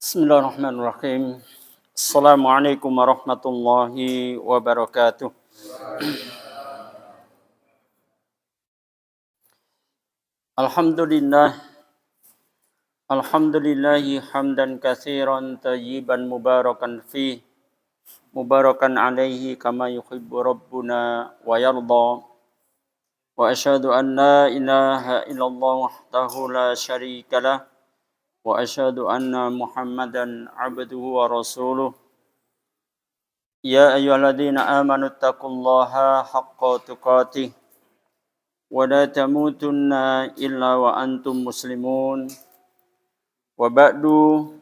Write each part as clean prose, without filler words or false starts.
Bismillahirrahmanirrahim. Assalamualaikum warahmatullahi wabarakatuh. Alhamdulillah. Alhamdulillahi hamdan katsiran tayyiban mubarakan fi. Mubarakan alaihi kama yuhibbu rabbuna wa yarda. Wa asyhadu an la ilaha illallah wahdahu la syarika lah. Wa asyhadu anna Muhammadan abduhu wa rasuluh. Ya ayyuhalladzina amanu taqullaha haqqa tuqatih wa la tamutunna illa wa antum muslimun. Wa ba'du.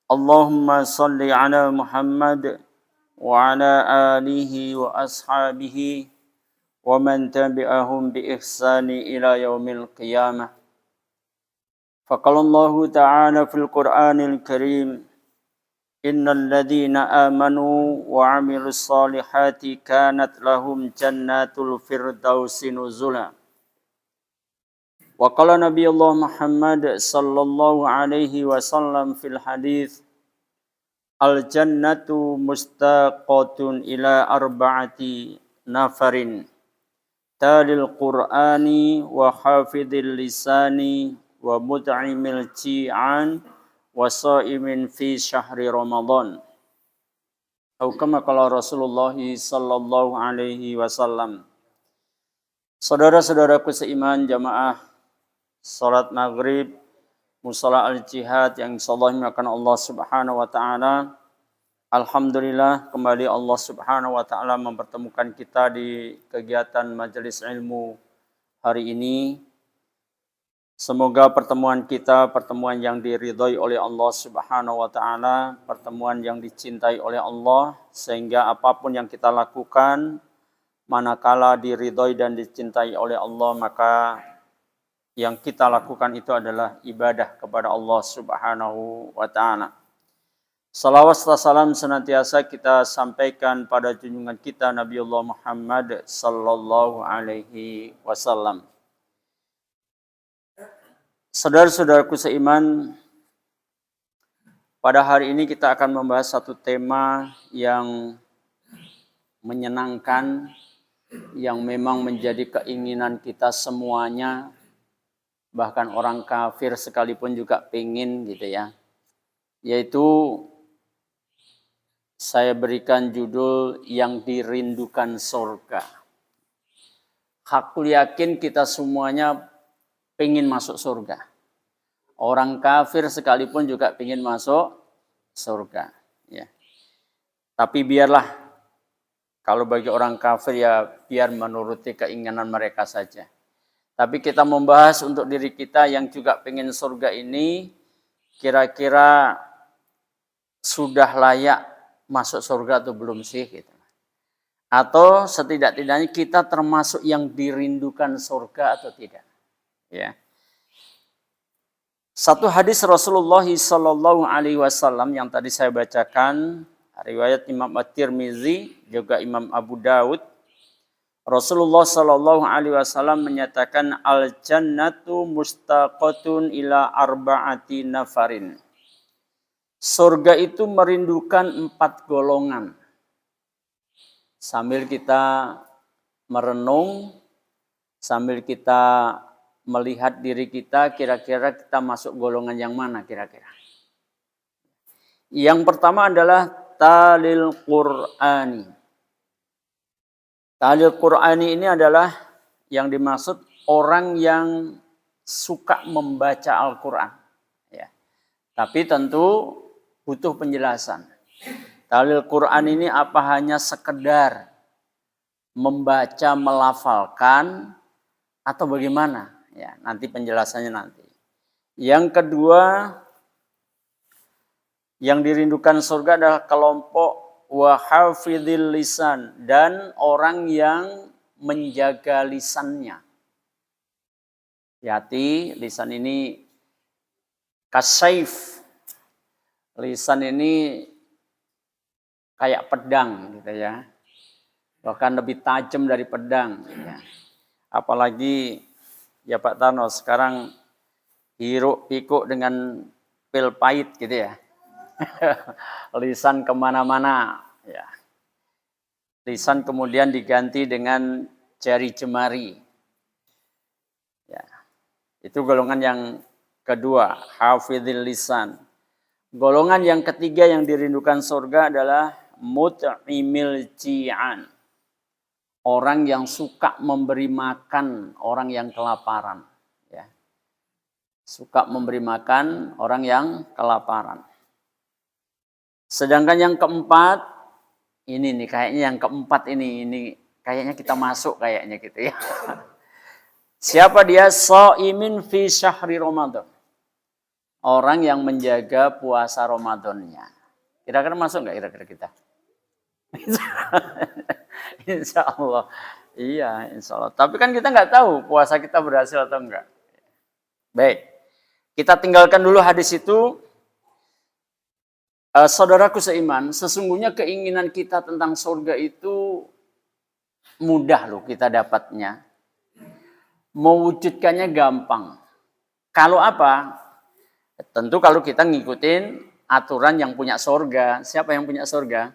Allahumma salli ala Muhammad wa ala alihi wa ashabihi wa man tabi'ahum bi ihsani ila yaumil qiyamah. Faqala Allahu ta'ala fil Qur'anil Karim, Innal ladzina amanu wa 'amilus solihati kanat lahum jannatul firdausi nuzula. Wa qala Nabiyullah Muhammad sallallahu alaihi wasallam fil hadits, al jannatu mustaqatun ila arba'ati nafarin, talil qur'ani wa hafidhil lisani wa mut'imil ji'an wasaimin fi syahri Ramadan. Atau kama qala Rasulullah sallallahu alaihi wasallam. Saudara-saudaraku seiman jamaah salat maghrib musalla al-jihad yang insyaallah dimuliakan Allah Subhanahu wa taala. Alhamdulillah kembali Allah Subhanahu wa taala mempertemukan kita di kegiatan majelis ilmu hari ini. Semoga pertemuan kita pertemuan yang diridhai oleh Allah Subhanahu wa taala, pertemuan yang dicintai oleh Allah, sehingga apapun yang kita lakukan manakala diridhai dan dicintai oleh Allah, maka yang kita lakukan itu adalah ibadah kepada Allah Subhanahu wa taala. Salawat serta salam senantiasa kita sampaikan pada junjungan kita Nabiullah Muhammad sallallahu alaihi wasallam. Saudara-saudaraku seiman, pada hari ini kita akan membahas satu tema yang menyenangkan, yang memang menjadi keinginan kita semuanya, bahkan orang kafir sekalipun juga pengen gitu ya. Yaitu saya berikan judul yang dirindukan surga. Aku yakin kita semuanya pengen masuk surga. Orang kafir sekalipun juga pengen masuk surga. Ya. Tapi biarlah, kalau bagi orang kafir ya biar menuruti keinginan mereka saja. Tapi kita membahas untuk diri kita yang juga pengen surga ini, kira-kira sudah layak masuk surga atau belum sih? Gitu. Atau setidak-tidaknya kita termasuk yang dirindukan surga atau tidak. Ya. Satu hadis Rasulullah sallallahu alaihi wasallam yang tadi saya bacakan, riwayat Imam At-Tirmizi juga Imam Abu Daud. Rasulullah sallallahu alaihi wasallam menyatakan al jannatu mustaqatun ila arba'ati nafarin. Surga itu merindukan 4 golongan. Sambil kita merenung, sambil kita melihat diri kita, kira-kira kita masuk golongan yang mana kira-kira. Yang pertama adalah talil Qur'ani. Talil Qur'ani ini adalah yang dimaksud orang yang suka membaca Al-Quran. Ya. Tapi tentu butuh penjelasan. Talil Qur'an ini apa hanya sekedar membaca, melafalkan, atau bagaimana? Ya, nanti penjelasannya nanti. Yang kedua, yang dirindukan surga adalah kelompok wahafidhil lisan, dan orang yang menjaga lisannya. Hati, lisan ini kasaif. Lisan ini kayak pedang gitu ya. Bahkan lebih tajam dari pedang ya. Apalagi ya Pak Tarno sekarang hiruk pikuk dengan pil pahit gitu ya. Lisan kemana-mana. Ya. Lisan kemudian diganti dengan jari jemari. Ya. Itu golongan yang kedua, hafidhil lisan. Golongan yang ketiga yang dirindukan surga adalah mut'imil ji'an. Orang yang suka memberi makan orang yang kelaparan. Ya. Suka memberi makan orang yang kelaparan. Sedangkan yang keempat, ini nih kayaknya yang keempat ini kayaknya kita masuk kayaknya gitu ya. Siapa dia? Shaimin fi syahri Ramadan. Orang yang menjaga puasa Ramadannya. Kira-kira masuk nggak kira-kira kita? Insya Allah. Iya, insya Allah. Tapi kan kita nggak tahu puasa kita berhasil atau enggak. Baik. Kita tinggalkan dulu hadis itu. Saudaraku seiman, sesungguhnya keinginan kita tentang surga itu mudah loh kita dapatnya. Mewujudkannya gampang. Kalau apa? Tentu kalau kita ngikutin aturan yang punya surga. Siapa yang punya surga?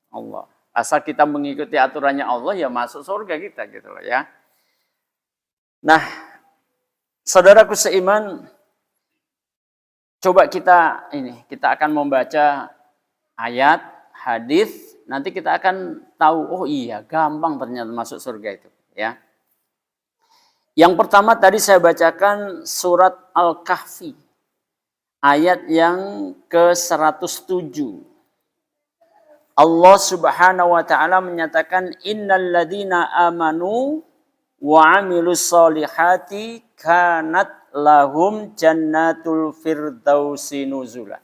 Allah. Asal kita mengikuti aturannya Allah, ya masuk surga kita gitu loh ya. Nah, saudaraku seiman, coba kita akan membaca ayat, hadis, nanti kita akan tahu, oh iya, gampang ternyata masuk surga itu ya. Yang pertama tadi saya bacakan surat Al-Kahfi, ayat yang ke-107. Allah Subhanahu wa taala menyatakan innal ladzina amanu wa 'amilus solihati kanat lahum jannatul firdausi nuzula.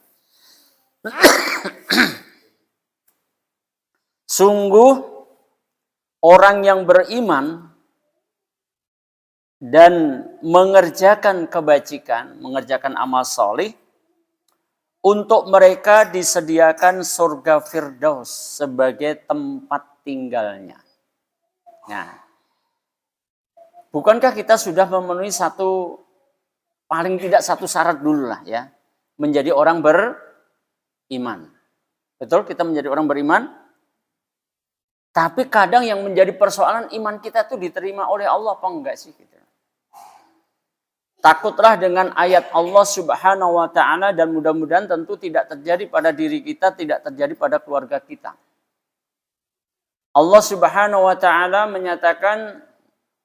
Sungguh orang yang beriman dan mengerjakan kebajikan, mengerjakan amal solih, untuk mereka disediakan surga Firdaus sebagai tempat tinggalnya. Nah, bukankah kita sudah memenuhi paling tidak satu syarat dulu lah ya, menjadi orang beriman. Betul, kita menjadi orang beriman. Tapi kadang yang menjadi persoalan iman kita itu diterima oleh Allah apa enggak sih? Gitu. Takutlah dengan ayat Allah Subhanahu wa taala dan mudah-mudahan tentu tidak terjadi pada diri kita, tidak terjadi pada keluarga kita. Allah Subhanahu wa taala menyatakan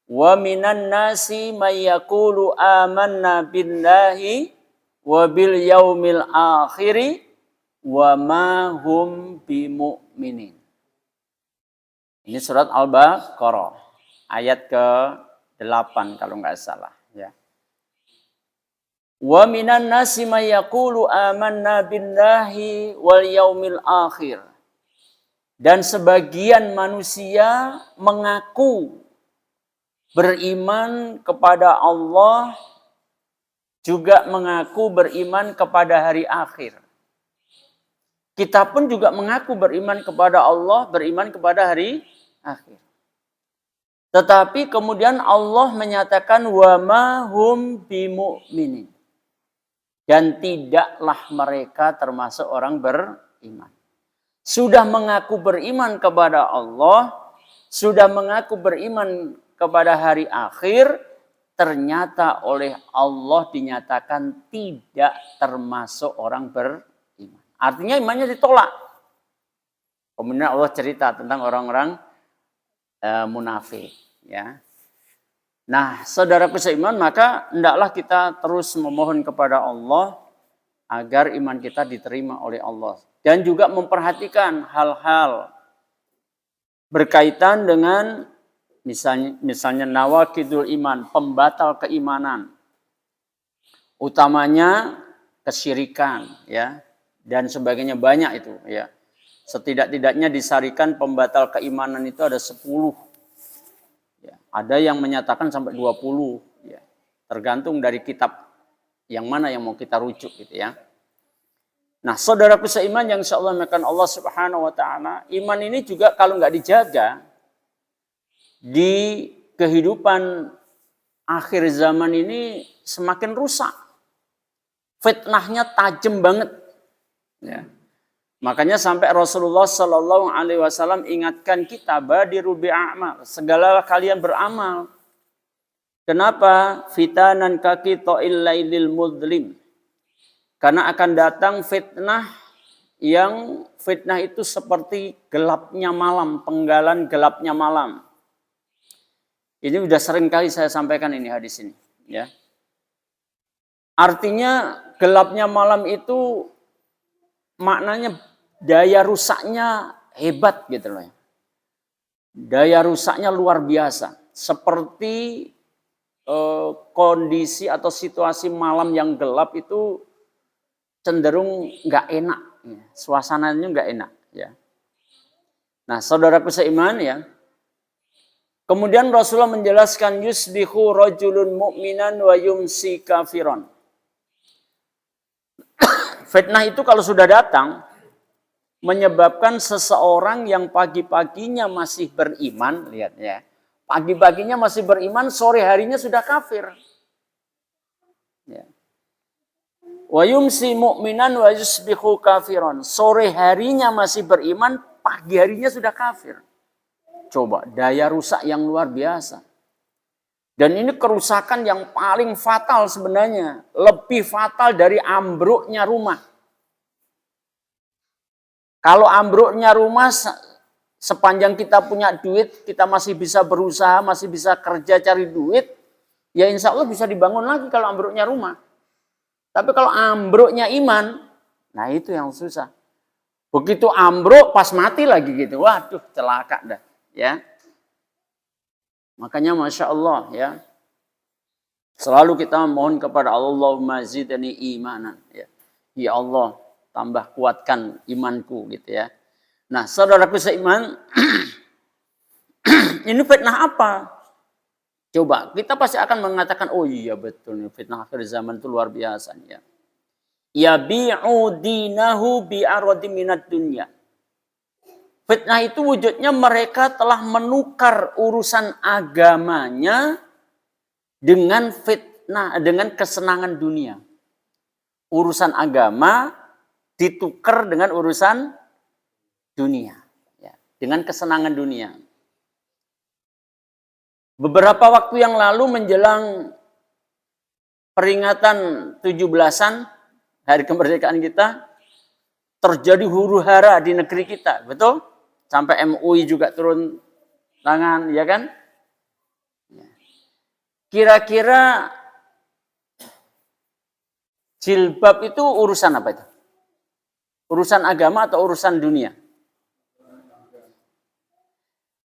wa minan nasi may yaqulu amanna billahi wa bil yaumil akhiri wa ma hum bimumin. Ini surat Al-Baqarah ayat ke-8 kalau nggak salah ya. Wa minan nasi may yaqulu amanna billahi wal yaumil akhir. Dan sebagian manusia mengaku beriman kepada Allah, juga mengaku beriman kepada hari akhir. Kita pun juga mengaku beriman kepada Allah, beriman kepada hari akhir. Tetapi kemudian Allah menyatakan wa ma hum bimumin. Dan tidaklah mereka termasuk orang beriman. Sudah mengaku beriman kepada Allah, sudah mengaku beriman kepada hari akhir, ternyata oleh Allah dinyatakan tidak termasuk orang beriman. Artinya imannya ditolak. Kemudian Allah cerita tentang orang-orang munafik. Ya. Nah, saudaraku seiman, maka hendaklah kita terus memohon kepada Allah agar iman kita diterima oleh Allah. Dan juga memperhatikan hal-hal berkaitan dengan misalnya nawaqidul iman, pembatal keimanan. Utamanya kesyirikan, ya, dan sebagainya, banyak itu, ya. Setidak-tidaknya disarikan pembatal keimanan itu ada 10. Ya, ada yang menyatakan sampai 20, ya. Tergantung dari kitab yang mana yang mau kita rujuk gitu ya. Nah, saudaraku seiman yang insyaallah makan Allah Subhanahu wa taala, iman ini juga kalau nggak dijaga di kehidupan akhir zaman ini semakin rusak. Fitnahnya tajam banget. Ya. Makanya sampai Rasulullah Shallallahu Alaihi Wasallam ingatkan kita, badiru bi'amal, segala kalian beramal. Kenapa? Fitanan kaki to'il lailil mudlim. Karena akan datang fitnah yang fitnah itu seperti gelapnya malam, penggalan gelapnya malam. Ini sudah sering kali saya sampaikan ini hadis ini. Ya. Artinya gelapnya malam itu maknanya daya rusaknya hebat gitu loh. Daya rusaknya luar biasa. Seperti kondisi atau situasi malam yang gelap itu cenderung nggak enak. Ya. Suasananya nggak enak. Ya. Nah, saudaraku seiman ya. Kemudian Rasulullah menjelaskan yusbihu rajulun mu'minan wa yumsi kafiron. Fitnah itu kalau sudah datang menyebabkan seseorang yang pagi-paginya masih beriman, lihat ya. Pagi-paginya masih beriman, sore harinya sudah kafir. Ya. Wa yumsi mu'minan wa yusbihu kafiron. Sore harinya masih beriman, pagi harinya sudah kafir. Coba, daya rusak yang luar biasa. Dan ini kerusakan yang paling fatal sebenarnya. Lebih fatal dari ambruknya rumah. Kalau ambruknya rumah, sepanjang kita punya duit, kita masih bisa berusaha, masih bisa kerja cari duit, ya insya Allah bisa dibangun lagi kalau ambruknya rumah. Tapi kalau ambruknya iman, nah itu yang susah. Begitu ambruk pas mati lagi gitu. Waduh, celaka dah, ya. Makanya Masya Allah ya. Selalu kita mohon kepada Allah, Allahumma zidni imanan, ya. Ya Allah, tambah kuatkan imanku gitu ya. Nah, saudaraku seiman, ini fitnah apa? Coba, kita pasti akan mengatakan, oh iya betul, fitnah akhir zaman itu luar biasa. Ya. Yabi'u dinahu bi'aradi minad dunya. Fitnah itu wujudnya mereka telah menukar urusan agamanya dengan fitnah, dengan kesenangan dunia. Urusan agama ditukar dengan urusan dunia. Ya, dengan kesenangan dunia. Beberapa waktu yang lalu menjelang peringatan 17-an hari kemerdekaan kita, terjadi huru-hara di negeri kita, betul? Sampai MUI juga turun tangan, ya kan? Kira-kira jilbab itu urusan apa itu? Urusan agama atau urusan dunia?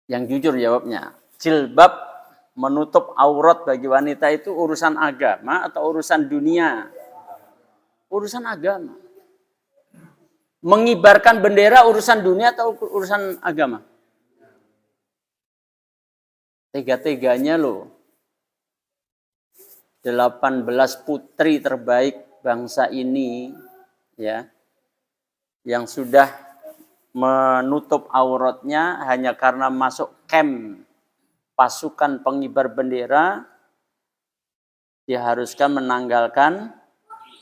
Yang jujur jawabnya, jilbab menutup aurat bagi wanita itu urusan agama atau urusan dunia? Urusan agama. Mengibarkan bendera urusan dunia atau urusan agama? Tega-teganya loh. 18 putri terbaik bangsa ini ya, yang sudah menutup auratnya hanya karena masuk camp pasukan pengibar bendera, diharuskan menanggalkan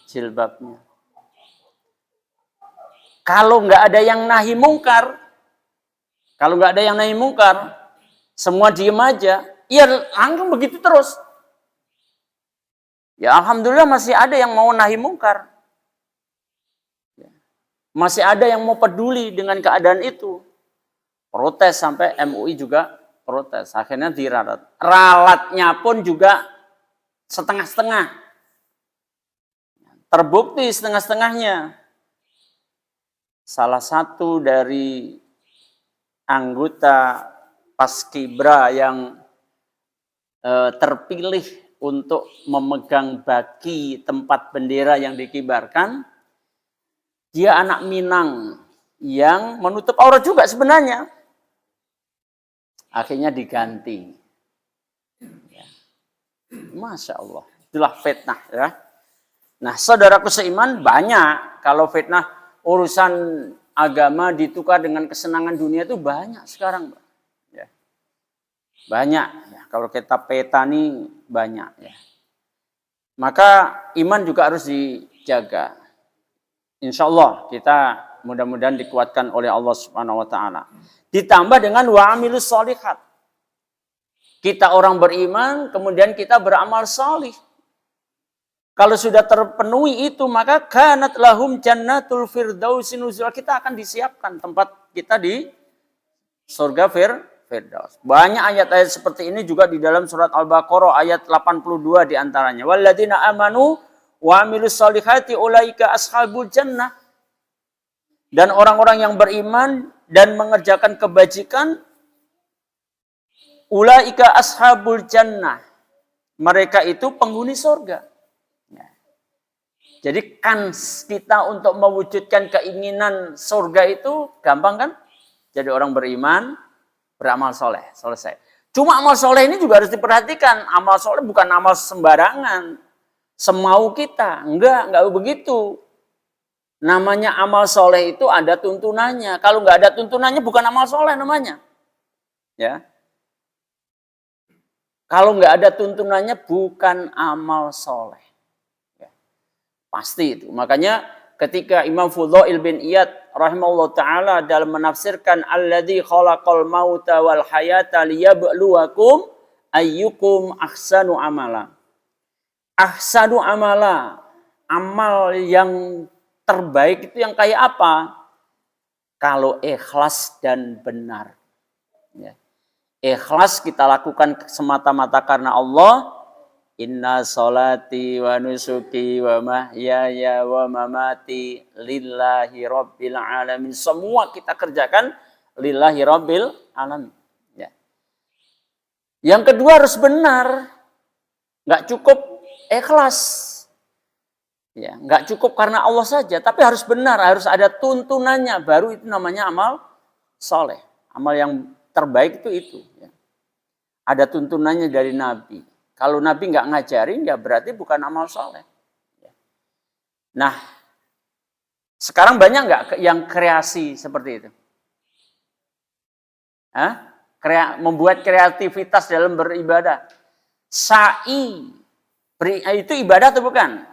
jilbabnya. Kalau nggak ada yang nahi mungkar, semua diem aja, ya langsung begitu terus. Ya alhamdulillah masih ada yang mau nahi mungkar. Masih ada yang mau peduli dengan keadaan itu. Protes sampai MUI juga protes. Akhirnya diralat. Ralatnya pun juga setengah-setengah. Terbukti setengah-setengahnya. Salah satu dari anggota Paskibra yang terpilih untuk memegang baki tempat bendera yang dikibarkan, dia anak Minang yang menutup aurat juga sebenarnya. Akhirnya diganti. Ya. Masya Allah. Itulah fitnah ya. Nah saudaraku seiman, banyak kalau fitnah urusan agama ditukar dengan kesenangan dunia itu banyak sekarang. Ya. Banyak. Ya. Kalau kita peta nih banyak. Ya. Maka iman juga harus dijaga. Insya Allah kita mudah-mudahan dikuatkan oleh Allah Subhanahu wa taala. Ditambah dengan wa amilus sholihat. Kita orang beriman, kemudian kita beramal salih. Kalau sudah terpenuhi itu, maka kanat lahum jannatul firdausi nuzula. Kita akan disiapkan tempat kita di surga Firdaus. Banyak ayat-ayat seperti ini juga di dalam surat Al-Baqarah ayat 82 diantaranya. Walladzina amanu wa amilus solihati ulaika ashabul jannah. Dan orang-orang yang beriman dan mengerjakan kebajikan, ulaika ashabul jannah. Mereka itu penghuni surga. Jadi kans kita untuk mewujudkan keinginan surga itu gampang kan? Jadi orang beriman, beramal soleh, selesai. Cuma amal soleh ini juga harus diperhatikan. Amal soleh bukan amal sembarangan. Semau kita. Enggak begitu. Namanya amal soleh itu ada tuntunannya. Kalau nggak ada tuntunannya bukan amal soleh namanya. Ya. Kalau nggak ada tuntunannya bukan amal soleh. Pasti itu. Makanya ketika Imam Fudhail bin Iyad rahimahullah ta'ala dalam menafsirkan alladzi khalaqal mauta wal hayata liyabluwakum ayyukum ahsanu amala. Ahsanu amala. Amal yang terbaik itu yang kayak apa? Kalau ikhlas dan benar. Ya. Ikhlas kita lakukan semata-mata karena Allah. Inna sholati wa nusuki wa mahyaya wa mamati lillahi rabbil alamin. Semua kita kerjakan lillahi rabbil alamin. Ya. Yang kedua harus benar. Nggak cukup ikhlas. Ya, nggak cukup karena Allah saja, tapi harus benar, harus ada tuntunannya. Baru itu namanya amal soleh. Amal yang terbaik itu. Ya. Ada tuntunannya dari Nabi. Kalau Nabi nggak ngajarin, ya berarti bukan amal soleh. Nah, sekarang banyak nggak yang kreasi seperti itu? Hah? Membuat kreativitas dalam beribadah. Sa'i, itu ibadah atau bukan?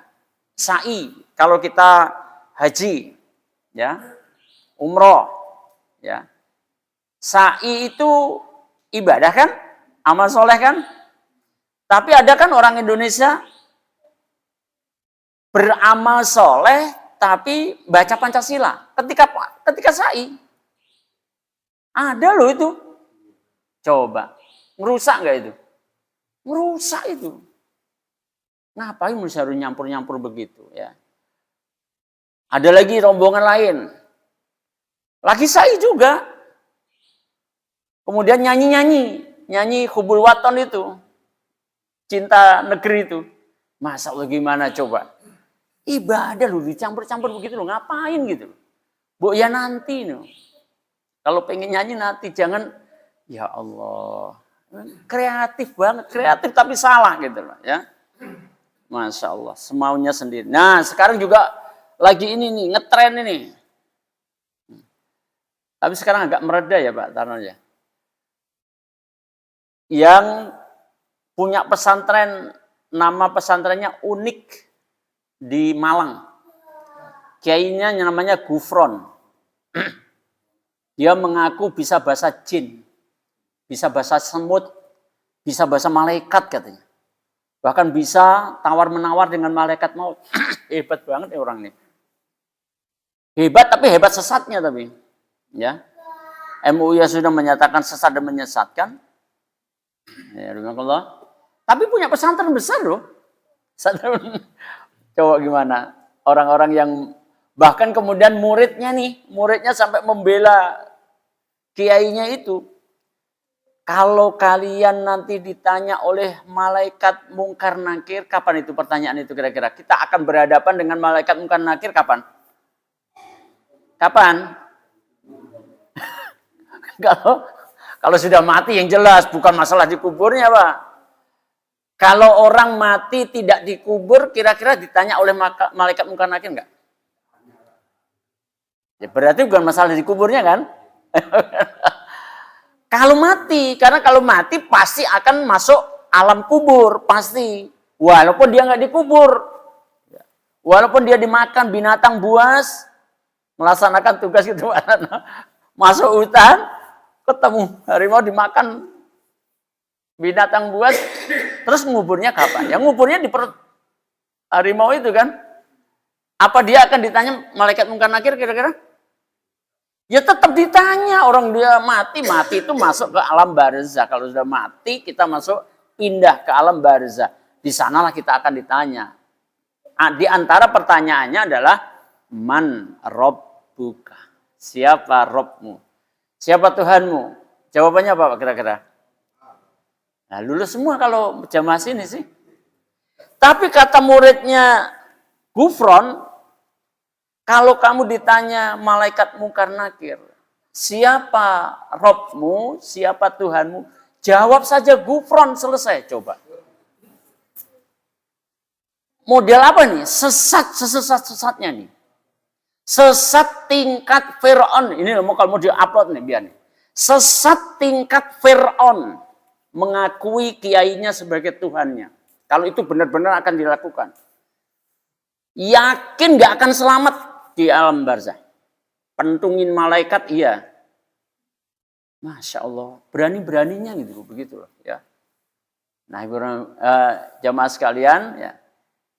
Sa'i, kalau kita haji, ya, umroh, ya. Sa'i itu ibadah kan? Amal soleh kan? Tapi ada kan orang Indonesia beramal soleh tapi baca Pancasila ketika sa'i. Ada loh itu. Coba. Ngerusak nggak itu? Ngerusak itu. Ngapain mesti harus nyampur-nyampur begitu ya? Ada lagi rombongan lain. Lagi sa'i juga. Kemudian nyanyi Hubul Waton itu. Cinta negeri itu. Masa Allah gimana coba? Ibadah lu dicampur-campur begitu lu ngapain gitu. Bu ya nanti no. Kalau pengen nyanyi nanti jangan ya Allah. Kreatif banget, kreatif tapi salah gitu loh ya. Masya Allah, semaunya sendiri. Nah, sekarang juga lagi ini nih, ngetren ini. Tapi sekarang agak mereda ya Pak Tarno ya. Yang punya pesantren, nama pesantrennya unik di Malang. Kiainya namanya Gufron. Dia mengaku bisa bahasa jin, bisa bahasa semut, bisa bahasa malaikat katanya. Bahkan bisa tawar-menawar dengan malaikat maut. Hebat banget ya orang ini. Hebat tapi hebat sesatnya tapi. Ya. MUI sudah menyatakan sesat dan menyesatkan. Ya, Allah. Tapi punya pesantren besar loh. Coba gimana? Orang-orang yang bahkan kemudian muridnya sampai membela kiainya itu. Kalau kalian nanti ditanya oleh malaikat mungkar nakir, kapan itu pertanyaan itu kira-kira? Kita akan berhadapan dengan malaikat mungkar nakir kapan? Kapan? Kalau sudah mati yang jelas, bukan masalah di kuburnya, Pak. Kalau orang mati tidak dikubur, kira-kira ditanya oleh malaikat mungkar nakir enggak? Ya, berarti bukan masalah di kuburnya kan? Kalau mati, karena kalau mati pasti akan masuk alam kubur, pasti. Walaupun dia nggak dikubur. Walaupun dia dimakan binatang buas, melaksanakan tugas gitu, masuk hutan, ketemu harimau dimakan binatang buas, terus nguburnya kapan? Ya nguburnya di perut harimau itu kan. Apa dia akan ditanya malaikat mungkar nakir kira-kira? Ya tetap ditanya. Orang dia mati itu masuk ke alam barzah. Kalau sudah mati kita masuk pindah ke alam barzah. Di sanalah kita akan ditanya. Di antara pertanyaannya adalah man rabbuka? Siapa Robmu? Siapa Tuhanmu? Jawabannya apa Pak kira-kira? Nah, lulus semua kalau jamaah sini sih. Tapi kata muridnya Gufron, kalau kamu ditanya malaikat mungkar nakir, siapa Robmu, siapa Tuhanmu? Jawab saja Gufron, selesai. Coba. Model apa nih? Sesat-sesatnya nih. Sesat tingkat Fir'aun. Ini kalau mau di-upload nih biar nih. Sesat tingkat Fir'aun. Mengakui kiainya sebagai Tuhannya. Kalau itu benar-benar akan dilakukan. Yakin gak akan selamat di alam barzah. Pentungin malaikat, iya. Masya Allah. Berani-beraninya gitu. Begitu loh. Ya. Nah, jamaah sekalian, ya.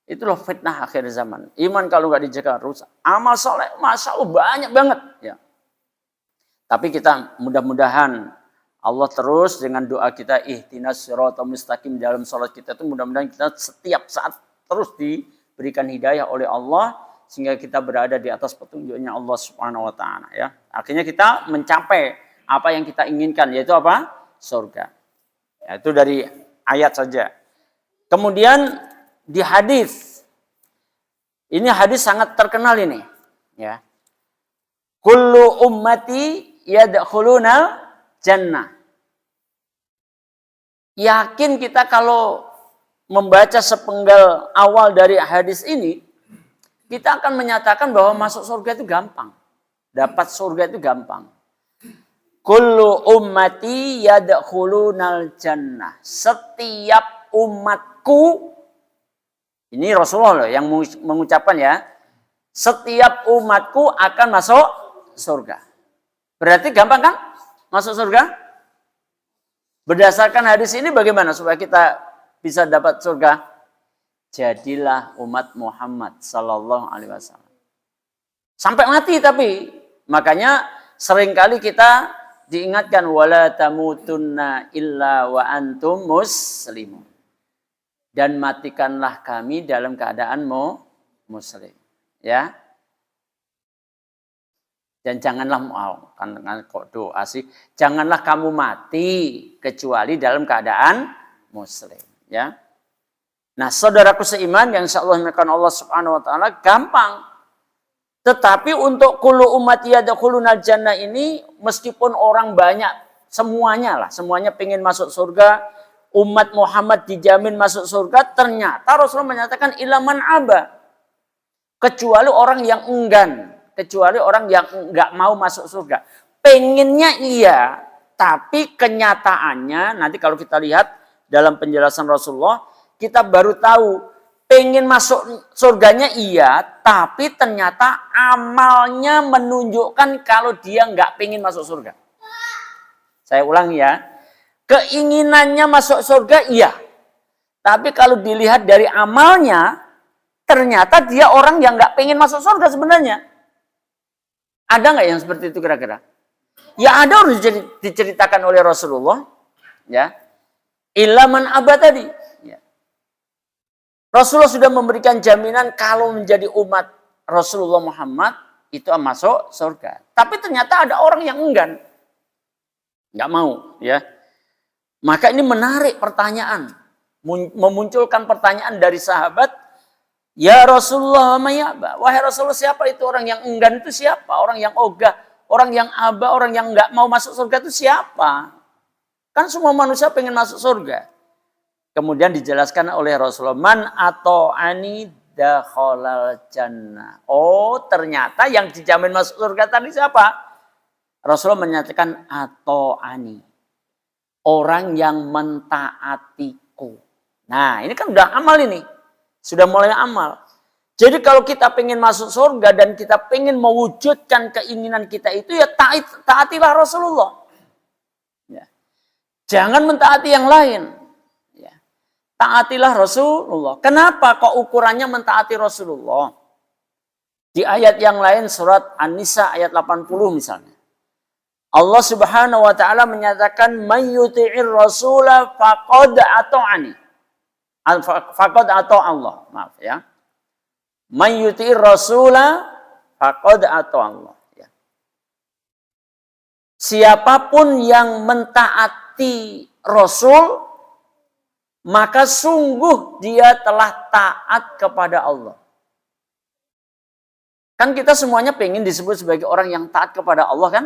Itulah fitnah akhir zaman. Iman kalau nggak dijaga rusak. Amal soleh, masya Allah banyak banget. Ya. Tapi kita mudah-mudahan Allah terus dengan doa kita ihdinas siratal mustaqim dalam salat kita itu mudah-mudahan kita setiap saat terus diberikan hidayah oleh Allah sehingga kita berada di atas petunjuknya Allah Subhanahu wa taala ya. Akhirnya kita mencapai apa yang kita inginkan yaitu apa? Surga. Ya, itu dari ayat saja. Kemudian di hadis, ini hadis sangat terkenal ini, ya. Kullu ummati yadkhuluna jannah. Yakin kita kalau membaca sepenggal awal dari hadis ini, kita akan menyatakan bahwa masuk surga itu gampang. Dapat surga itu gampang. Kullu ummati yadkhulunal jannah. Setiap umatku, ini Rasulullah loh yang mengucapkan ya. Setiap umatku akan masuk surga. Berarti gampang kan masuk surga? Berdasarkan hadis ini bagaimana supaya kita bisa dapat surga? Jadilah umat Muhammad sallallahu alaihi wasallam. Sampai mati tapi. Makanya seringkali kita diingatkan wala tamutunna illa wa antum muslimun. Dan matikanlah kami dalam keadaan muslim, ya. Dan janganlah kan kok doa sih, janganlah kamu mati kecuali dalam keadaan muslim, ya. Nah, saudaraku seiman yang insyaallah dimuliakan Allah Subhanahu wa taala gampang. Tetapi untuk kullu ummati yadkhulunal jannah ini meskipun orang banyak semuanya pengen masuk surga, umat Muhammad dijamin masuk surga, ternyata Rasulullah menyatakan ilaman aba. Kecuali orang yang enggan, kecuali orang yang enggak mau masuk surga. Pengennya iya, tapi kenyataannya nanti kalau kita lihat dalam penjelasan Rasulullah, kita baru tahu pengen masuk surganya iya, tapi ternyata amalnya menunjukkan kalau dia enggak pengen masuk surga. Saya ulangi ya. Keinginannya masuk surga, iya. Tapi kalau dilihat dari amalnya, ternyata dia orang yang nggak pengen masuk surga sebenarnya. Ada nggak yang seperti itu kira-kira? Ya ada harus diceritakan oleh Rasulullah. Ya, ilaman abad tadi. Ya. Rasulullah sudah memberikan jaminan kalau menjadi umat Rasulullah Muhammad itu masuk surga. Tapi ternyata ada orang yang enggan, nggak mau, ya. Maka ini menarik pertanyaan. Memunculkan pertanyaan dari sahabat. Ya Rasulullah mayaba. Wahai Rasulullah siapa itu orang yang enggan itu siapa? Orang yang ogah. Orang yang aba. Orang yang enggak mau masuk surga itu siapa? Kan semua manusia pengen masuk surga. Kemudian dijelaskan oleh Rasulullah. Man ato'ani dakhalal jannah. Oh ternyata yang dijamin masuk surga tadi siapa? Rasulullah menyatakan ato'ani. Orang yang mentaatiku. Nah ini kan udah amal ini. Sudah mulai amal. Jadi kalau kita pengen masuk surga dan kita pengen mewujudkan keinginan kita itu, ya taatilah Rasulullah. Ya. Jangan mentaati yang lain. Ya. Taatilah Rasulullah. Kenapa kok ukurannya mentaati Rasulullah? Di ayat yang lain surat An-Nisa ayat 80 misalnya. Allah Subhanahu wa taala menyatakan may yuti'ir rasula faqad ata'ani. Faqad Allah. Maaf ya. May yuti'ir rasula faqad Allah. Ya. Siapapun yang mentaati Rasul, maka sungguh dia telah taat kepada Allah. Kan kita semuanya pengen disebut sebagai orang yang taat kepada Allah kan?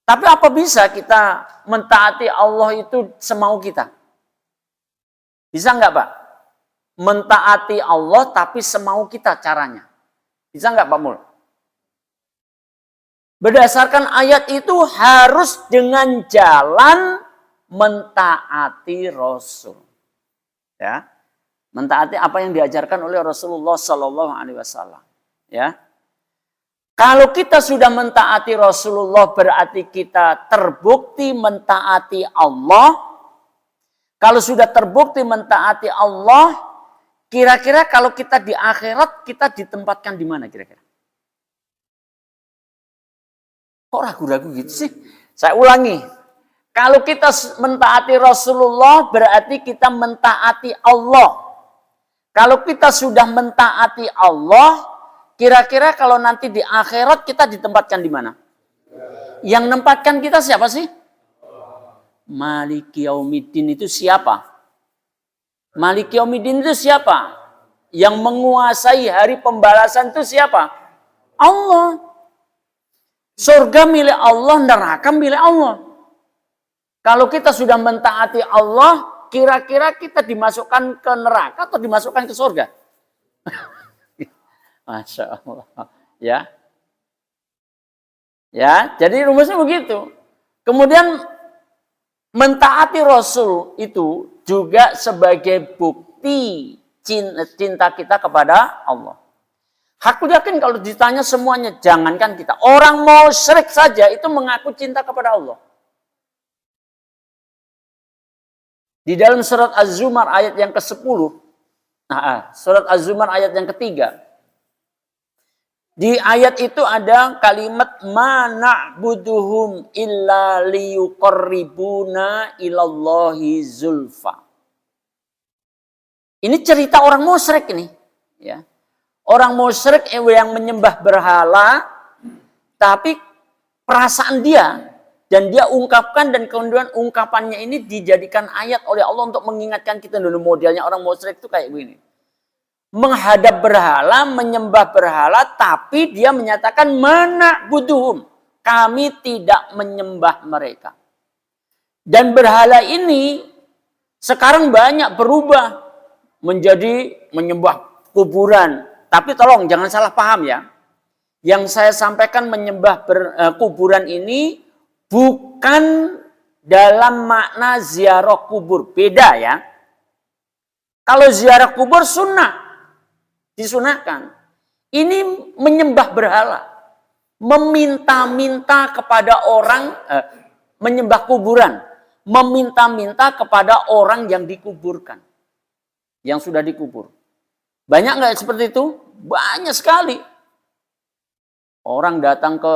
Tapi apa bisa kita mentaati Allah itu semau kita? Bisa nggak Pak? Mentaati Allah tapi semau kita caranya. Bisa nggak Pak Mul? Berdasarkan ayat itu harus dengan jalan mentaati Rasul. Ya. Mentaati apa yang diajarkan oleh Rasulullah Sallallahu Alaihi Wasallam. Ya. Kalau kita sudah mentaati Rasulullah berarti kita terbukti mentaati Allah. Kalau sudah terbukti mentaati Allah, kira-kira kalau kita di akhirat, kita ditempatkan di mana kira-kira? Kok ragu-ragu gitu sih? Saya ulangi. Kalau kita mentaati Rasulullah, berarti kita mentaati Allah. Kalau kita sudah mentaati Allah, kira-kira kalau nanti di akhirat, kita ditempatkan di mana? Yang nempatkan kita siapa sih? Maliki Yaumiddin itu siapa? Maliki Yaumiddin itu siapa? Yang menguasai hari pembalasan itu siapa? Allah. Surga milik Allah, neraka milik Allah. Kalau kita sudah mentaati Allah, kira-kira kita dimasukkan ke neraka atau dimasukkan ke surga? Masya Allah. Ya. Ya, jadi rumusnya begitu. Kemudian mentaati Rasul itu juga sebagai bukti cinta kita kepada Allah. Aku yakin kalau ditanya semuanya, jangankan kita. Orang musyrik saja itu mengaku cinta kepada Allah. Di dalam surat Az-Zumar ayat yang ke-10. Surat Az-Zumar ayat yang ketiga. Di ayat itu ada kalimat ma na'buduhum illa liyuqarribuna ilallahi zulfa. Ini cerita orang musyrik ini, ya. Orang musyrik yang menyembah berhala, tapi perasaan dia dan dia ungkapkan dan kemudian ungkapannya ini dijadikan ayat oleh Allah untuk mengingatkan kita dulu modelnya orang musyrik itu kayak begini. Menghadap berhala, menyembah berhala, tapi dia menyatakan mana buduhum, kami tidak menyembah mereka. Dan berhala ini sekarang banyak berubah menjadi menyembah kuburan. Tapi tolong jangan salah paham ya. Yang saya sampaikan menyembah kuburan ini bukan dalam makna ziarah kubur, beda ya. Kalau ziarah kubur sunnah. Disunahkan. Ini menyembah berhala. Meminta-minta kepada orang, menyembah kuburan. Meminta-minta kepada orang yang dikuburkan. Yang sudah dikubur. Banyak nggak seperti itu? Banyak sekali. Orang datang ke,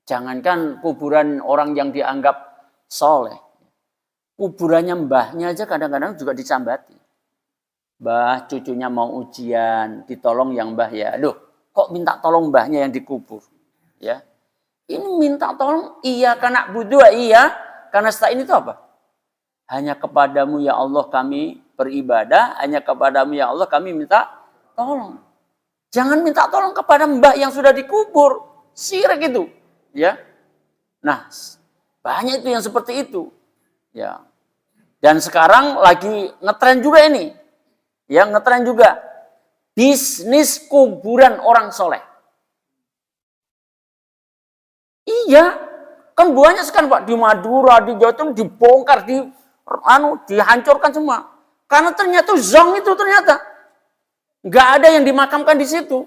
jangankan kuburan orang yang dianggap soleh. Kuburannya mbahnya aja kadang-kadang juga dicambati. Mbah, cucunya mau ujian, ditolong yang mbah ya. Aduh, kok minta tolong mbahnya yang dikubur? Ya, ini minta tolong, iya karena budu, iya. Karena setelah ini itu apa? Hanya kepadamu ya Allah kami beribadah, hanya kepadamu ya Allah kami minta tolong. Jangan minta tolong kepada mbah yang sudah dikubur. Syirik itu. Ya. Nah, banyak itu yang seperti itu. Ya. Dan sekarang lagi ngetren juga ini. Ya, ngetren juga bisnis kuburan orang soleh. Iya, kan banyak sekali Pak di Madura, di Jawa Timur dibongkar, dihancurkan semua. Karena ternyata zong itu ternyata. Nggak ada yang dimakamkan di situ.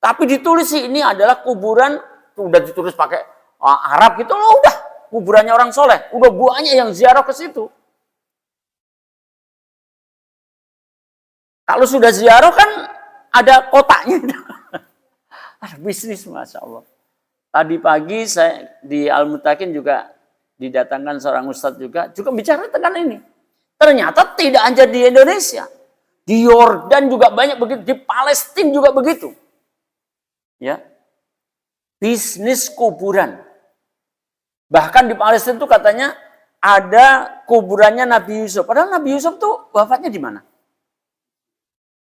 Tapi ditulis sih ini adalah kuburan, udah ditulis pakai Arab gitu loh, udah kuburannya orang soleh. Udah banyak yang ziarah ke situ. Kalau sudah ziarah kan ada kotaknya. Ada bisnis, Masya Allah. Tadi pagi saya di Al-Mutakin juga didatangkan seorang ustadz juga bicara tentang ini. Ternyata tidak hanya di Indonesia. Di Yordan juga banyak begitu. Di Palestina juga begitu. Ya, bisnis kuburan. Bahkan di Palestina itu katanya ada kuburannya Nabi Yusuf. Padahal Nabi Yusuf tuh wafatnya di mana?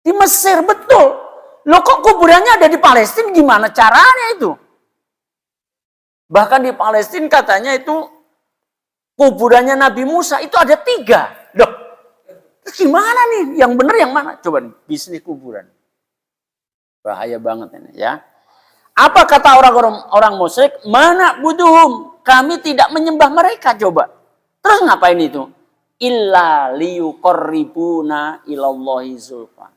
Di Mesir, betul. Loh kok kuburannya ada di Palestina? Gimana caranya itu? Bahkan di Palestina katanya itu kuburannya Nabi Musa itu ada 3. Loh, gimana nih? Yang benar yang mana? Coba nih, bisnis kuburan. Bahaya banget ini ya. Apa kata orang musyrik? Mana buduhum? Kami tidak menyembah mereka, coba. Terus ngapain itu? Illa liyuqarribuna ilallahi zulfa.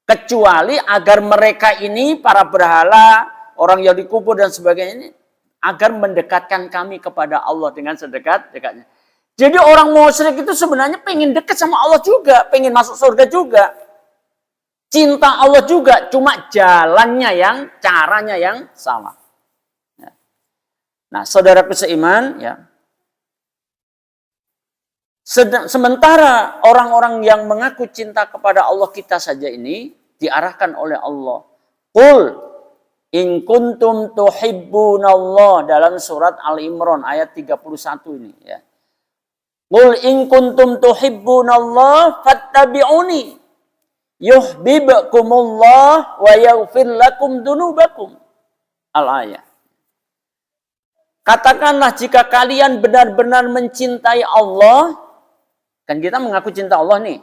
Kecuali agar mereka ini, para berhala, orang yang dikubur dan sebagainya ini, agar mendekatkan kami kepada Allah dengan sedekat-dekatnya. Jadi orang musyrik itu sebenarnya pengen dekat sama Allah juga, pengen masuk surga juga. Cinta Allah juga, cuma jalannya caranya yang salah. Ya. Nah, saudaraku seiman, ya. Sementara orang-orang yang mengaku cinta kepada Allah kita saja ini diarahkan oleh Allah. Qul in kuntum tuhibbunallah dalam surat Al-Imran ayat 31 ini, ya. Qul in kuntum tuhibbunallah fattabi'uni yuhibbukumullah wa yaghfir lakum dzunubakum. Al-ayat. Katakanlah jika kalian benar-benar mencintai Allah, kan kita mengaku cinta Allah nih.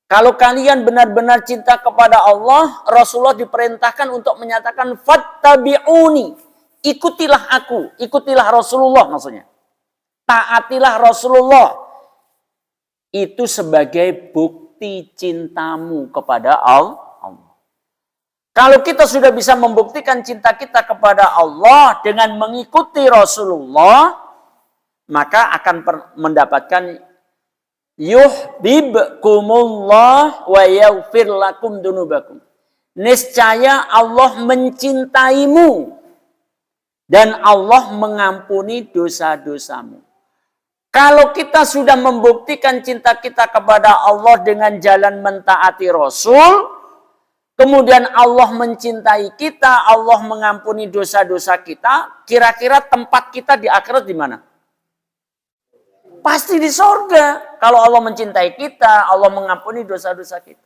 Kalau kalian benar-benar cinta kepada Allah, Rasulullah diperintahkan untuk menyatakan fattabi'uni, ikutilah aku, ikutilah Rasulullah maksudnya. Taatilah Rasulullah. Itu sebagai bukti cintamu kepada Allah. Kalau kita sudah bisa membuktikan cinta kita kepada Allah dengan mengikuti Rasulullah, maka akan mendapatkan yuhibbukumullah wa yaghfir lakum dzunubakum. Niscaya Allah mencintaimu dan Allah mengampuni dosa-dosamu. Kalau kita sudah membuktikan cinta kita kepada Allah dengan jalan mentaati Rasul, kemudian Allah mencintai kita, Allah mengampuni dosa-dosa kita, kira-kira tempat kita di akhirat di mana? Pasti di sorga. Kalau Allah mencintai kita, Allah mengampuni dosa-dosa kita.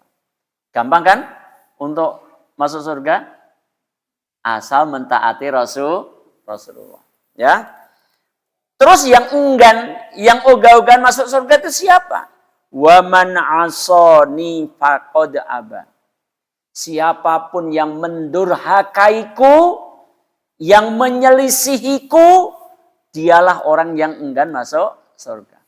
Gampang kan untuk masuk surga? Asal mentaati Rasulullah. Ya. Terus yang enggan, yang ogah-ogahan masuk surga itu siapa? Wa man asani faqad aba. Siapapun yang mendurhakaiku, yang menyelisihiku, dialah orang yang enggan masuk surga.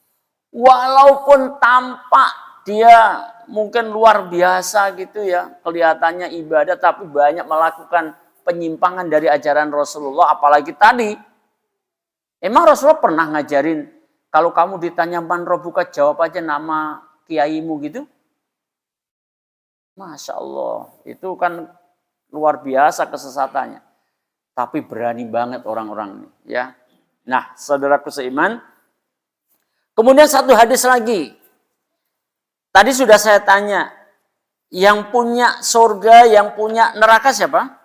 Walaupun tampak dia mungkin luar biasa gitu ya, kelihatannya ibadah tapi banyak melakukan penyimpangan dari ajaran Rasulullah, apalagi tadi. Emang Rasulullah pernah ngajarin kalau kamu ditanya man rabbuka jawab aja nama kiaimu gitu? Masya Allah, itu kan luar biasa kesesatannya. Tapi berani banget orang-orang ini, ya. Nah, saudaraku seiman, kemudian satu hadis lagi. Tadi sudah saya tanya, yang punya surga, yang punya neraka siapa?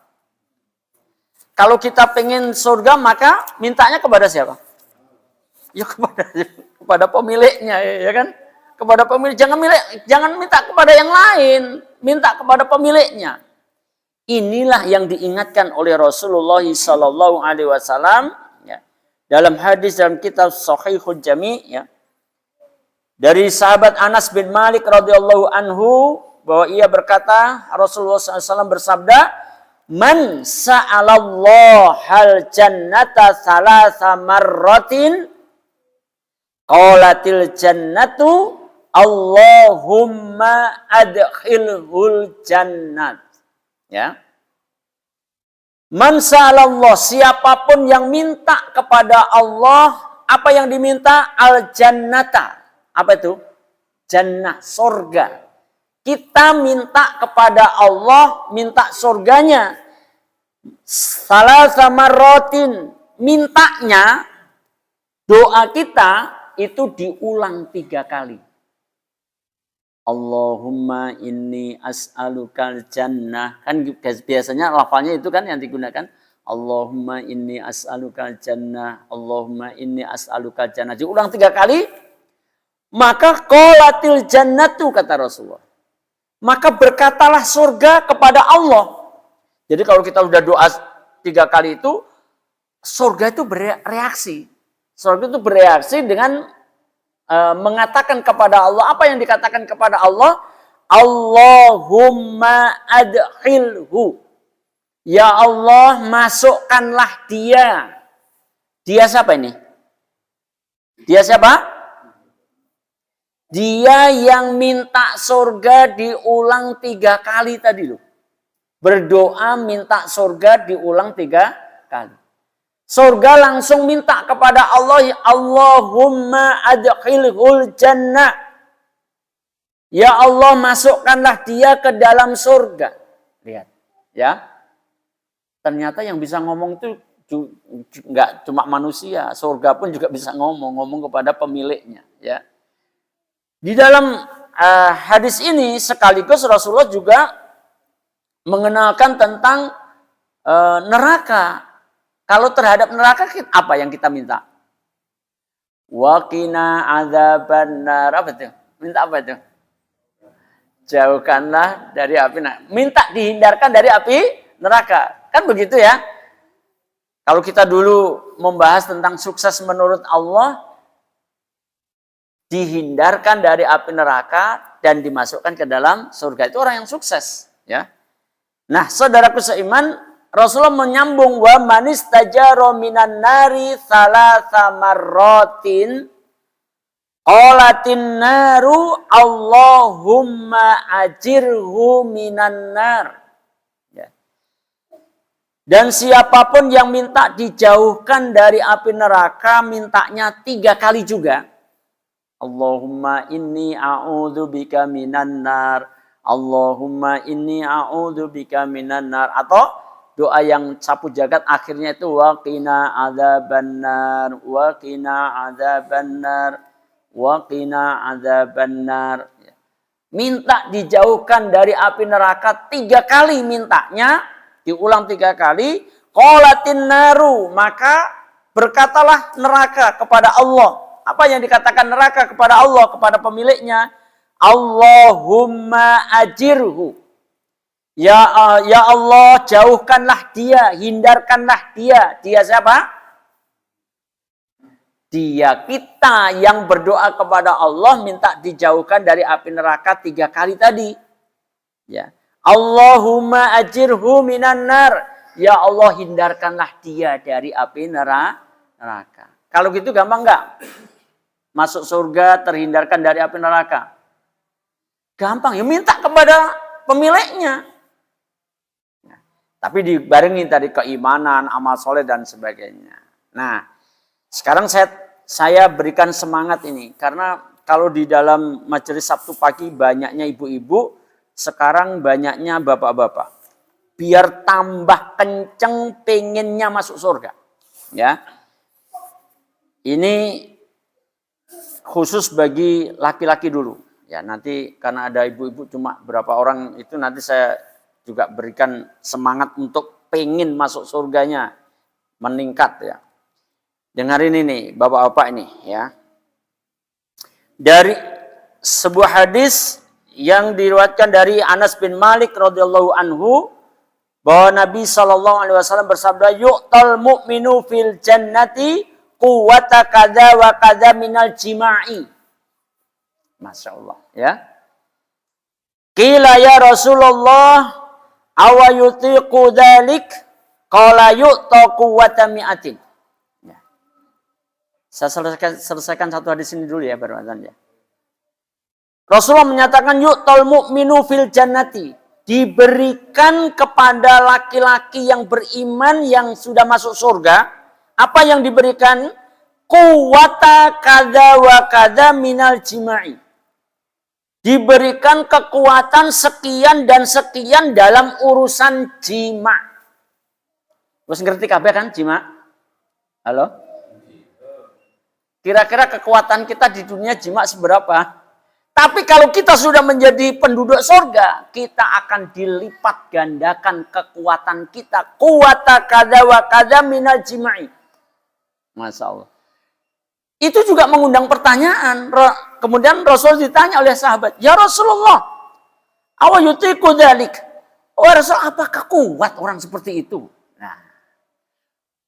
Kalau kita pengen surga, maka mintanya kepada siapa? Ya kepada pemiliknya, ya kan? Kepada pemilik, jangan minta kepada yang lain, minta kepada pemiliknya. Inilah yang diingatkan oleh Rasulullah Sallallahu Alaihi Wasallam, ya, dalam hadis dalam kitab Sahihul Jami, ya, dari sahabat Anas bin Malik radhiyallahu anhu bahwa ia berkata, Rasulullah SAW bersabda, man sa'alallahal jannata salasa marratin qalatil jannatu Allahumma adkhilhul jannat. Ya. Man sa'alallah, siapapun yang minta kepada Allah, apa yang diminta? Al jannata. Apa itu? Jannah, surga. Kita minta kepada Allah, minta surganya. Salasa marratin, mintanya, doa kita itu diulang 3 kali. Allahumma inni as'alukal jannah. Kan biasanya lafalnya itu kan yang digunakan. Allahumma inni as'alukal jannah. Allahumma inni as'alukal jannah. Diulang 3 kali. Maka qolatil jannatu, kata Rasulullah. Maka berkatalah surga kepada Allah. Jadi kalau kita sudah doa 3 kali itu, surga itu bereaksi. Surga itu bereaksi dengan mengatakan kepada Allah, apa yang dikatakan kepada Allah? Allahumma adkhilhu. Ya Allah, masukkanlah dia. Dia siapa ini? Dia siapa? Dia yang minta surga diulang 3 kali tadi loh. Berdoa minta surga diulang 3 kali. Surga langsung minta kepada Allah, Allahumma adkhilhul jannah. Ya Allah, masukkanlah dia ke dalam surga. Lihat, ya. Ternyata yang bisa ngomong itu enggak cuma manusia, surga pun juga bisa ngomong kepada pemiliknya, ya. Di dalam hadis ini sekaligus Rasulullah juga mengenalkan tentang neraka. Kalau terhadap neraka, apa yang kita minta? Waqina adzabannar. Apa itu? Minta apa itu? Jauhkanlah dari api neraka. Minta dihindarkan dari api neraka. Kan begitu ya? Kalau kita dulu membahas tentang sukses menurut Allah, dihindarkan dari api neraka dan dimasukkan ke dalam surga. Itu orang yang sukses. Ya. Nah, saudaraku seiman, Rasulullah menyambung wa manis tajaro minan nari salasa marratin qalatin naru Allahumma ajirhu minan nar. Ya. Dan siapapun yang minta dijauhkan dari api neraka, mintanya 3 kali juga. Allahumma inni a'udzubika minan nar. Allahumma inni a'udzubika minan nar. Atau doa yang sapu jagat akhirnya itu waqina adzabannar, waqina adzabannar, waqina adzabannar. Minta dijauhkan dari api neraka 3 kali mintanya, diulang 3 kali. Qolatin naru, maka berkatalah neraka kepada Allah. Apa yang dikatakan neraka kepada Allah, kepada pemiliknya? Allahumma ajirhu. Ya Allah, jauhkanlah dia, hindarkanlah dia. Dia siapa? Dia kita yang berdoa kepada Allah minta dijauhkan dari api neraka 3 kali tadi. Ya. Allahumma ajirhu minan nar. Ya Allah, hindarkanlah dia dari api neraka. Kalau gitu gampang enggak? Masuk surga, terhindarkan dari api neraka. Gampang, ya minta kepada pemiliknya. Tapi dibarengi tadi keimanan, amal soleh dan sebagainya. Nah, sekarang saya berikan semangat ini. Karena kalau di dalam majelis Sabtu pagi banyaknya ibu-ibu, sekarang banyaknya bapak-bapak. Biar tambah kenceng pengennya masuk surga. Ya, ini khusus bagi laki-laki dulu. Ya, nanti karena ada ibu-ibu cuma berapa orang itu nanti saya juga berikan semangat untuk pengen masuk surganya meningkat ya. Dengarin ini bapak-bapak ini ya. Dari sebuah hadis yang diriwayatkan dari Anas bin Malik radhiyallahu anhu bahwa Nabi SAW bersabda, yu'tal mu'minu fil jannati quwwata kadza wa kadza minal jima'i. Masya Allah ya. Qila ya Rasulullah awa yutiqu dzalik qala yu'ta quwwata mi'atin. Ya. Saya selesaikan satu hadis ini dulu ya baru azan ya. Rasulullah menyatakan yu'tal mu'minu fil jannati. Diberikan kepada laki-laki yang beriman yang sudah masuk surga. Apa yang diberikan? Quwata kada wa kada minal jima'i. Diberikan kekuatan sekian dan sekian dalam urusan jima. Terus ngerti kabeh kan jima? Halo? Kira-kira kekuatan kita di dunia jima seberapa? Tapi kalau kita sudah menjadi penduduk surga, kita akan dilipat gandakan kekuatan kita. Quwata kada wa kada minal jima'i. Masya Allah. Itu juga mengundang pertanyaan. Kemudian Rasul ditanya oleh sahabat, ya Rasulullah, awa yutiku dzalik. Oh Rasul, apakah kuat orang seperti itu? Nah,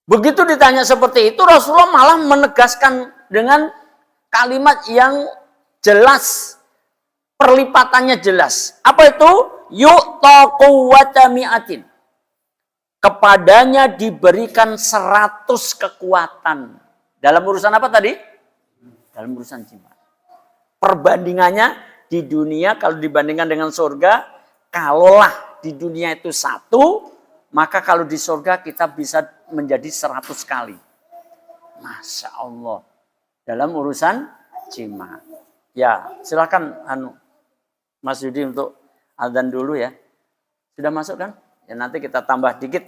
begitu ditanya seperti itu, Rasulullah malah menegaskan dengan kalimat yang jelas. Perlipatannya jelas. Apa itu? Yu'ta quwwata mi'atin. Kepadanya diberikan 100 kekuatan. Dalam urusan apa tadi? Dalam urusan jimat. Perbandingannya di dunia kalau dibandingkan dengan surga, kalaulah di dunia itu 1, maka kalau di surga kita bisa menjadi 100 kali. Masya Allah. Dalam urusan jimat. Ya, silakan Mas Yudi untuk adzan dulu ya. Sudah masuk kan? Ya nanti kita tambah dikit.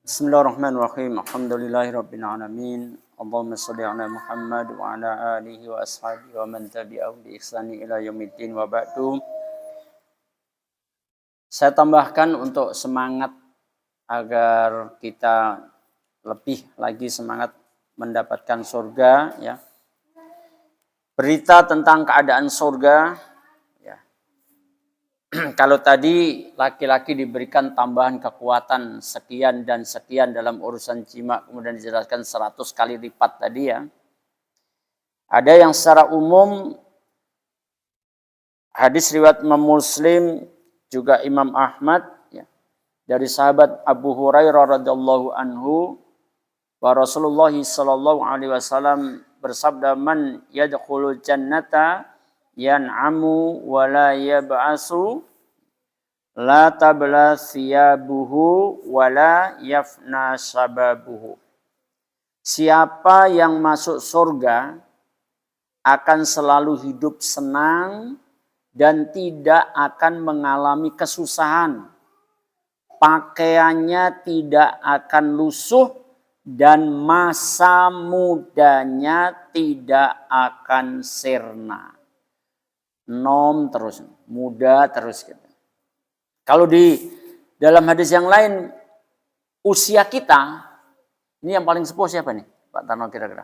Bismillahirrahmanirrahim. Alhamdulillahirabbil alamin. Allahumma shalli ala Muhammad wa ala alihi wa ashabihi wa man tabi'ahum bi ihsani ila yaumiddin wa ba'du. Saya tambahkan untuk semangat agar kita lebih lagi semangat mendapatkan surga ya. Berita tentang keadaan surga ya. Kalau tadi laki-laki diberikan tambahan kekuatan sekian dan sekian dalam urusan jima, kemudian dijelaskan 100 kali lipat tadi ya. Ada yang secara umum hadis riwayat Imam Muslim juga Imam Ahmad ya, dari sahabat Abu Hurairah radhiyallahu anhu, wa Rasulullah sallallahu alaihi wasallam bersabda, man yadkhulul jannata yan'amu wa la yab'asu la tabla thiyabuhu wa la yafna sababuhu. Siapa yang masuk surga akan selalu hidup senang dan tidak akan mengalami kesusahan. Pakaiannya tidak akan lusuh dan masa mudanya tidak akan sirna. Nom terus, muda terus. Kalau di dalam hadis yang lain, usia kita, ini yang paling sepuh siapa nih Pak Tarno kira-kira?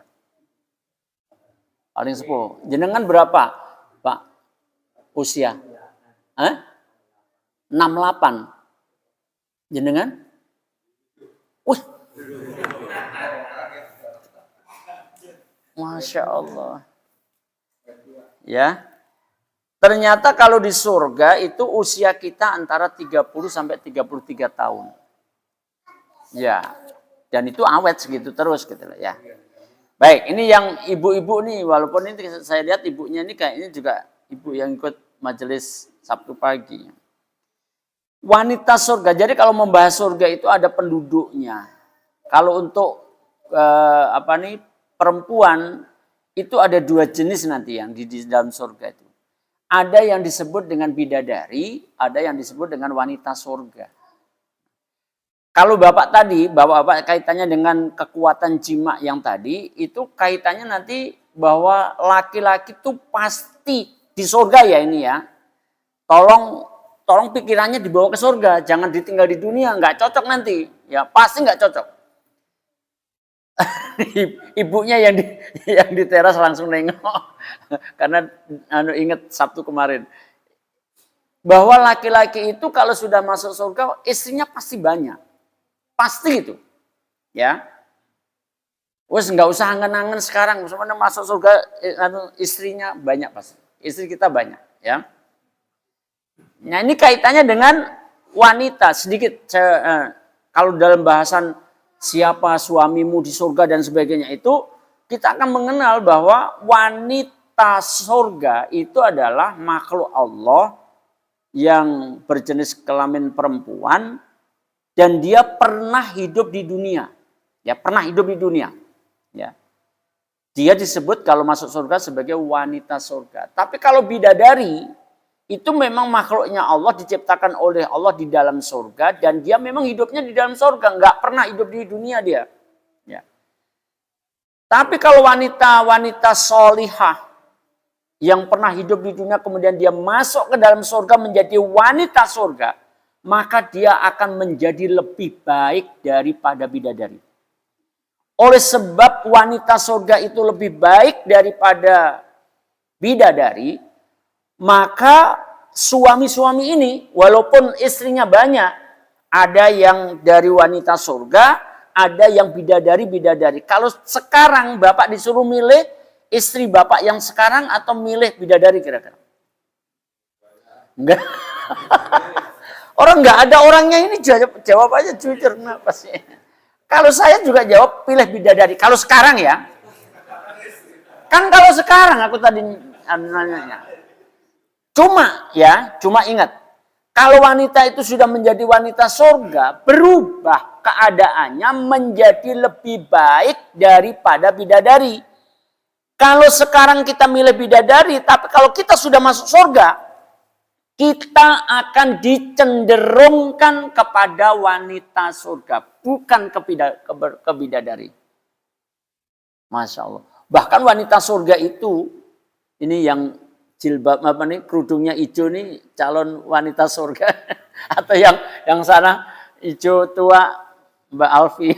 Paling sepuh. Jenengan berapa Pak usia? 68. Jenengan? Wih. Masya Allah. Ya. Ternyata kalau di surga itu usia kita antara 30 sampai 33 tahun. Ya. Dan itu awet segitu terus gitu loh ya. Baik, ini yang ibu-ibu nih, walaupun ini saya lihat ibunya ini kayaknya juga ibu yang ikut majelis Sabtu pagi. Wanita surga. Jadi kalau membahas surga itu ada penduduknya. Kalau untuk perempuan itu ada 2 jenis nanti yang di dalam surga itu. Ada yang disebut dengan bidadari, ada yang disebut dengan wanita surga. Kalau bapak kaitannya dengan kekuatan jima yang tadi, itu kaitannya nanti bahwa laki-laki itu pasti di surga ya ini ya. Tolong pikirannya dibawa ke surga, jangan ditinggal di dunia, nggak cocok nanti. Ya pasti nggak cocok. Ibunya yang di teras langsung nengok karena ingat Sabtu kemarin bahwa laki-laki itu kalau sudah masuk surga istrinya pasti banyak, pasti itu ya. Wes nggak usah angen-angen sekarang, sebenarnya masuk surga istrinya banyak pasti, istri kita banyak ya. Nah ini kaitannya dengan wanita sedikit kalau dalam bahasan siapa suamimu di surga dan sebagainya itu kita akan mengenal bahwa wanita surga itu adalah makhluk Allah yang berjenis kelamin perempuan dan dia pernah hidup di dunia. Ya, pernah hidup di dunia. Ya. Dia disebut kalau masuk surga sebagai wanita surga. Tapi kalau bidadari itu memang makhluknya Allah, diciptakan oleh Allah di dalam surga dan dia memang hidupnya di dalam surga, nggak pernah hidup di dunia dia. Ya. Tapi kalau wanita-wanita solihah yang pernah hidup di dunia kemudian dia masuk ke dalam surga menjadi wanita surga, maka dia akan menjadi lebih baik daripada bidadari. Oleh sebab wanita surga itu lebih baik daripada bidadari, maka suami-suami ini walaupun istrinya banyak, ada yang dari wanita surga, ada yang bidadari-bidadari. Kalau sekarang Bapak disuruh milih istri Bapak yang sekarang atau milih bidadari kira-kira? Enggak. Orang enggak ada orangnya ini jawab aja jujur, kenapa sih? Kalau saya juga jawab pilih bidadari. Kalau sekarang ya. Kan kalau sekarang aku tadi nanya. Cuma ingat. Kalau wanita itu sudah menjadi wanita surga, berubah keadaannya menjadi lebih baik daripada bidadari. Kalau sekarang kita milih bidadari, tapi kalau kita sudah masuk surga, kita akan dicenderungkan kepada wanita surga, bukan ke bidadari. Masya Allah. Bahkan wanita surga itu, ini yang jilbab apa nih, kerudungnya hijau nih, calon wanita surga, atau yang sana hijau tua, Mbak Alfi,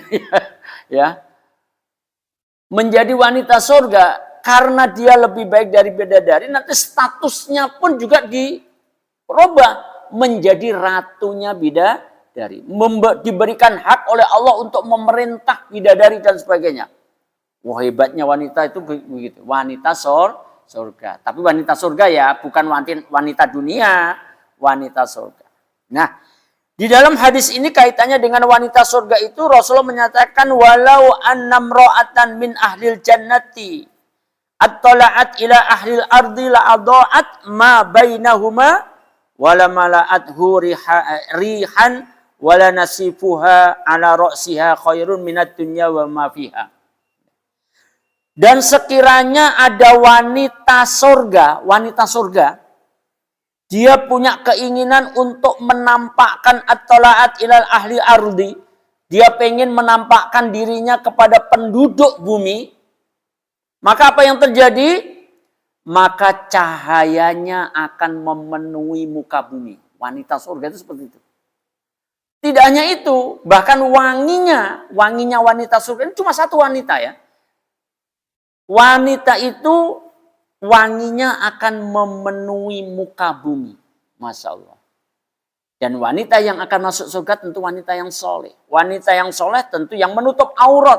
ya. Menjadi wanita surga karena dia lebih baik dari bidadari, nanti statusnya pun juga dirubah menjadi ratunya bidadari, diberikan hak oleh Allah untuk memerintah bidadari dan sebagainya. Wah, hebatnya wanita itu begitu, wanita surga. Tapi wanita surga ya, bukan wanita dunia, wanita surga. Nah, di dalam hadis ini kaitannya dengan wanita surga itu Rasulullah menyatakan walau annam ra'atan min ahlil jannati at-tala'at ila ahlil ardi la'adha'at ma bainahuma wala mala'athu rihan wala nasifuha ala ra'siha khairun minad dunya wa ma fiha. Dan sekiranya ada wanita surga, dia punya keinginan untuk menampakkan at-tala'at ilal ahli ardi. Dia pengen menampakkan dirinya kepada penduduk bumi. Maka apa yang terjadi? Maka cahayanya akan memenuhi muka bumi. Wanita surga itu seperti itu. Tidak hanya itu, bahkan wanginya wanita surga ini cuma satu wanita ya. Wanita itu wanginya akan memenuhi muka bumi. Masya Allah. Dan wanita yang akan masuk surga tentu wanita yang soleh. Wanita yang soleh tentu yang menutup aurat.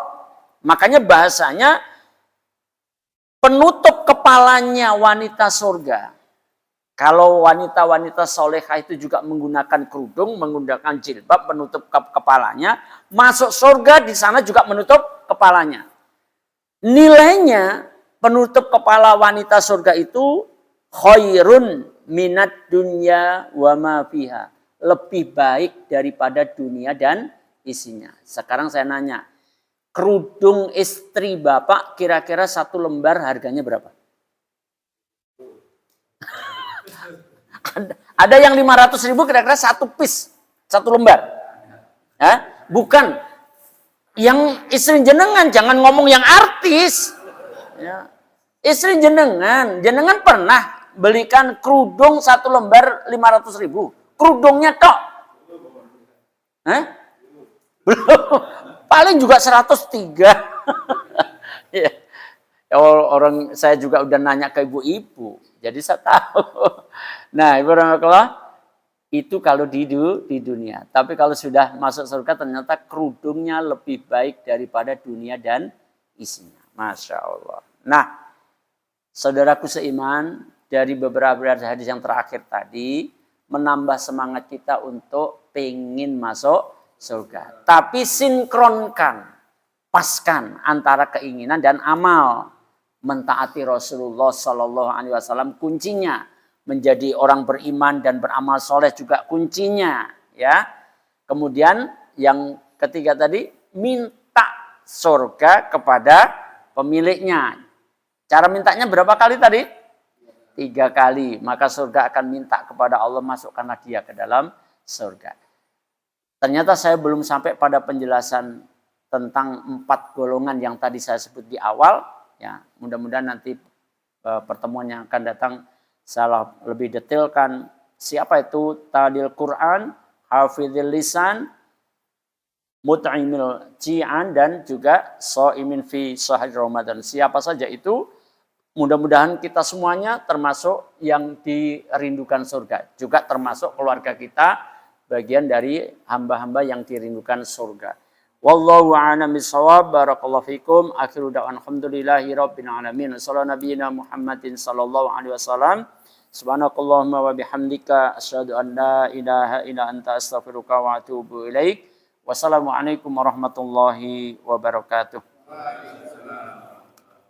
Makanya bahasanya penutup kepalanya wanita surga. Kalau wanita-wanita solehah itu juga menggunakan kerudung, menggunakan jilbab, menutup kepalanya. Masuk surga di sana juga menutup kepalanya. Nilainya penutup kepala wanita surga itu khairun minad dunya wa ma fiha. Lebih baik daripada dunia dan isinya. Sekarang saya nanya, kerudung istri Bapak kira-kira satu lembar harganya berapa? Ada yang 500.000 kira-kira satu piece, satu lembar. Bukan. Yang istri jenengan, jangan ngomong yang artis. Ya. Istri jenengan pernah belikan kerudung satu lembar 500.000. Kerudungnya tok. Belum. Paling juga 103. Ya. Orang saya juga udah nanya ke ibu-ibu. Jadi saya tahu. Nah, ibu rahmatullah, itu kalau di dunia. Tapi kalau sudah masuk surga ternyata kerudungnya lebih baik daripada dunia dan isinya. Masya Allah. Nah, saudaraku seiman, dari beberapa hadis yang terakhir tadi, menambah semangat kita untuk pengen masuk surga. Tapi sinkronkan paskan antara keinginan dan amal. Mentaati Rasulullah Sallallahu Alaihi Wasallam kuncinya. Menjadi orang beriman dan beramal soleh juga kuncinya. Ya. Kemudian yang ketiga tadi, minta surga kepada pemiliknya. Cara mintanya berapa kali tadi? 3 kali. Maka surga akan minta kepada Allah, masukkanlah dia ke dalam surga. Ternyata saya belum sampai pada penjelasan tentang 4 golongan yang tadi saya sebut di awal. Ya, mudah-mudahan nanti pertemuan yang akan datang saya lebih detailkan siapa itu talil Quran, hafizil lisan, mut'imil ji'an, dan juga shaimin fi syahri Ramadan. Siapa saja itu? Mudah-mudahan kita semuanya termasuk yang dirindukan surga. Juga termasuk keluarga kita, bagian dari hamba-hamba yang dirindukan surga. Wallahu a'lam bishawab. Barakallahu fikum. Akhiru da'wan alhamdulillahi rabbil alamin. Sallallahu nabiyina Muhammadin sallallahu alaihi wasallam. Subhanakallahumma wa bihamdika asyhadu an la ilaha illa anta astaghfiruka wa atubu ilaik. Wassalamualaikum warahmatullahi wabarakatuh.